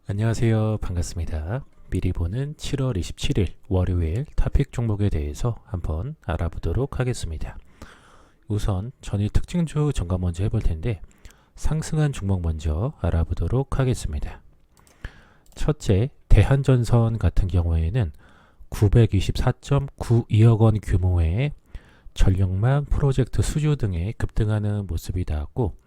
안녕하세요. 반갑습니다. 미리 보는 7월 27일 월요일 토픽 종목에 대해서 한번 알아보도록 하겠습니다. 우선 전일 특징주 점검 먼저 해볼 텐데 상승한 종목 먼저 알아보도록 하겠습니다. 첫째, 대한전선 같은 경우에는 924.92억 원 규모의 전력망 프로젝트 수주 등에 급등하는 모습이 나왔고,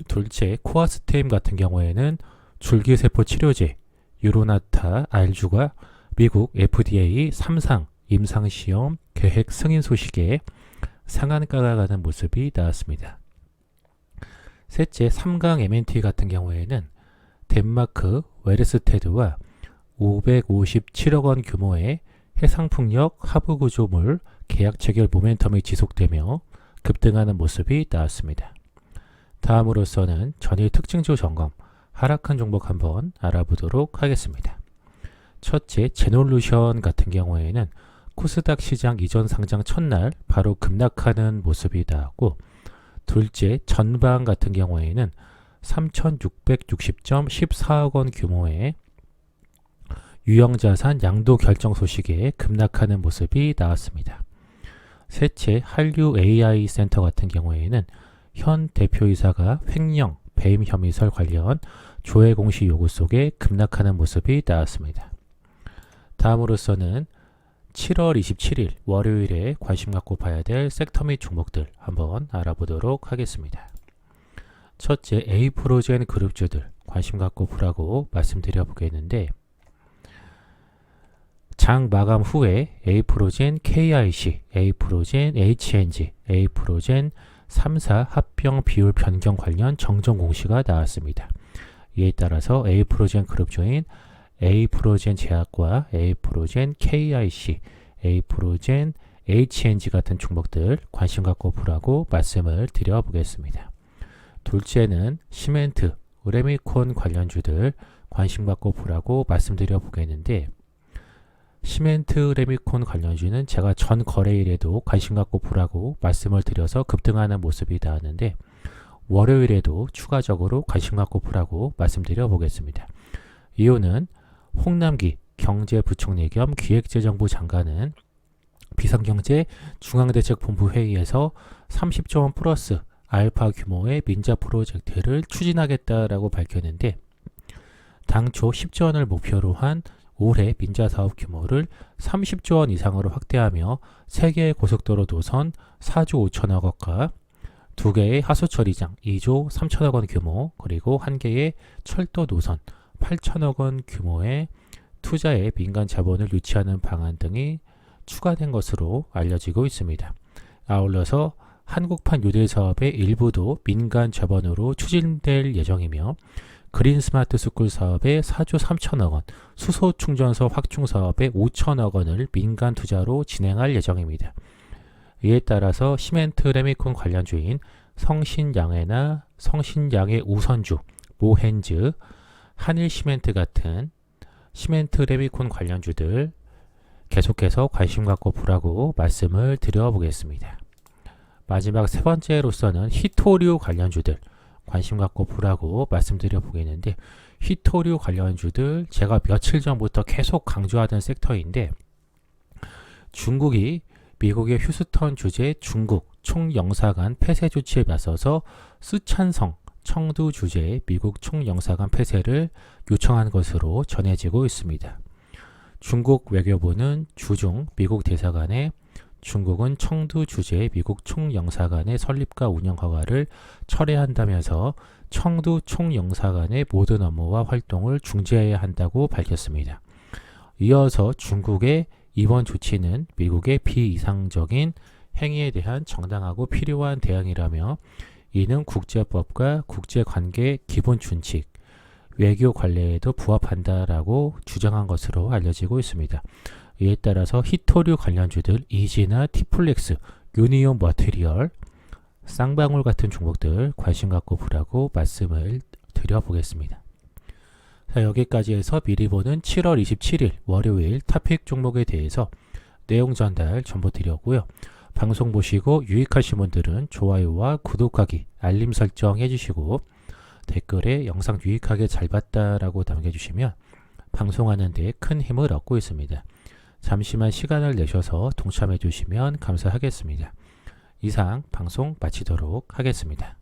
둘째, 코아스템 같은 경우에는 줄기세포 치료제 유로나타 R주가 미국 FDA 3상 임상시험 계획 승인 소식에 상한가가 가는 모습이 나왔습니다. 셋째, 3강 MNT 같은 경우에는 덴마크 웨르스테드와 557억 원 규모의 해상풍력 하부구조물 계약 체결 모멘텀이 지속되며 급등하는 모습이 나왔습니다. 다음으로서는 전일 특징주 점검 하락한 종목 한번 알아보도록 하겠습니다. 첫째, 제놀루션 같은 경우에는 코스닥 시장 이전 상장 첫날 바로 급락하는 모습이 나왔고, 둘째, 전방 같은 경우에는 3,660.14억 원 규모의 유형자산 양도 결정 소식에 급락하는 모습이 나왔습니다. 셋째, 한류 AI 센터 같은 경우에는 현 대표이사가 횡령, 배임 혐의설 관련 조회 공시 요구 속에 급락하는 모습이 나왔습니다. 다음으로서는 7월 27일 월요일에 관심 갖고 봐야 될 섹터 및 종목들 한번 알아보도록 하겠습니다. 첫째, 에이프로젠 그룹주들 관심 갖고 보라고 말씀드려 보겠는데, 장 마감 후에 에이프로젠 KIC, 에이프로젠 HNG, 에이프로젠 3사 합병 비율 변경 관련 정정 공시가 나왔습니다. 이에 따라서 에이프로젠 그룹주인 에이프로젠 제약과 에이프로젠 KIC, 에이프로젠 HNG 같은 종목들 관심 갖고 보라고 말씀을 드려보겠습니다. 둘째는 시멘트, 레미콘 관련주들 관심 갖고 보라고 말씀드려 보겠는데, 시멘트 레미콘 관련주는 제가 전 거래일에도 관심 갖고 보라고 말씀을 드려서 급등하는 모습이 나왔는데, 월요일에도 추가적으로 관심 갖고 보라고 말씀드려 보겠습니다. 이유는 홍남기 경제부총리 겸 기획재정부 장관은 비상경제 중앙대책본부 회의에서 30조 원 플러스 알파 규모의 민자 프로젝트를 추진하겠다라고 밝혔는데, 당초 10조 원을 목표로 한 올해 민자 사업 규모를 30조 원 이상으로 확대하며 3개의 고속도로 노선 4조 5천억 원과 2개의 하수처리장 2조 3천억 원 규모, 그리고 1개의 철도 노선 8천억 원 규모의 투자에 민간 자본을 유치하는 방안 등이 추가된 것으로 알려지고 있습니다. 아울러서 한국판 뉴딜 사업의 일부도 민간 자본으로 추진될 예정이며, 그린 스마트 스쿨 사업의 4조 3천억 원, 수소 충전소 확충 사업의 5천억 원을 민간 투자로 진행할 예정입니다. 이에 따라서 시멘트 레미콘 관련주인 성신양해나 성신양해 우선주, 모헨즈, 한일시멘트 같은 시멘트 레미콘 관련주들 계속해서 관심 갖고 보라고 말씀을 드려보겠습니다. 마지막 세 번째로서는 히토류 관련주들 관심 갖고 보라고 말씀드려 보겠는데, 히토류 관련주들 제가 며칠 전부터 계속 강조하던 섹터인데, 중국이 미국의 휴스턴 주재 중국 총영사관 폐쇄 조치에 맞서서 쓰촨성 청두 주재 미국 총영사관 폐쇄를 요청한 것으로 전해지고 있습니다. 중국 외교부는 주중 미국 대사관에 중국은 청두 주재 미국 총영사관의 설립과 운영 허가를 철회한다면서 청두 총영사관의 모든 업무와 활동을 중지해야 한다고 밝혔습니다. 이어서 중국의 이번 조치는 미국의 비이상적인 행위에 대한 정당하고 필요한 대응이라며, 이는 국제법과 국제관계 기본 준칙, 외교 관례에도 부합한다라고 주장한 것으로 알려지고 있습니다. 이에 따라서 히토류 관련주들 이지나 티플렉스, 유니온 머티리얼, 쌍방울 같은 종목들 관심 갖고 보라고 말씀을 드려보겠습니다. 자, 여기까지 해서 미리 보는 7월 27일 월요일 토픽 종목에 대해서 내용 전달 전부 드렸고요. 방송 보시고 유익하신 분들은 좋아요와 구독하기, 알림 설정 해주시고, 댓글에 영상 유익하게 잘 봤다라고 남겨주시면 방송하는 데 큰 힘을 얻고 있습니다. 잠시만 시간을 내셔서 동참해 주시면 감사하겠습니다. 이상 방송 마치도록 하겠습니다.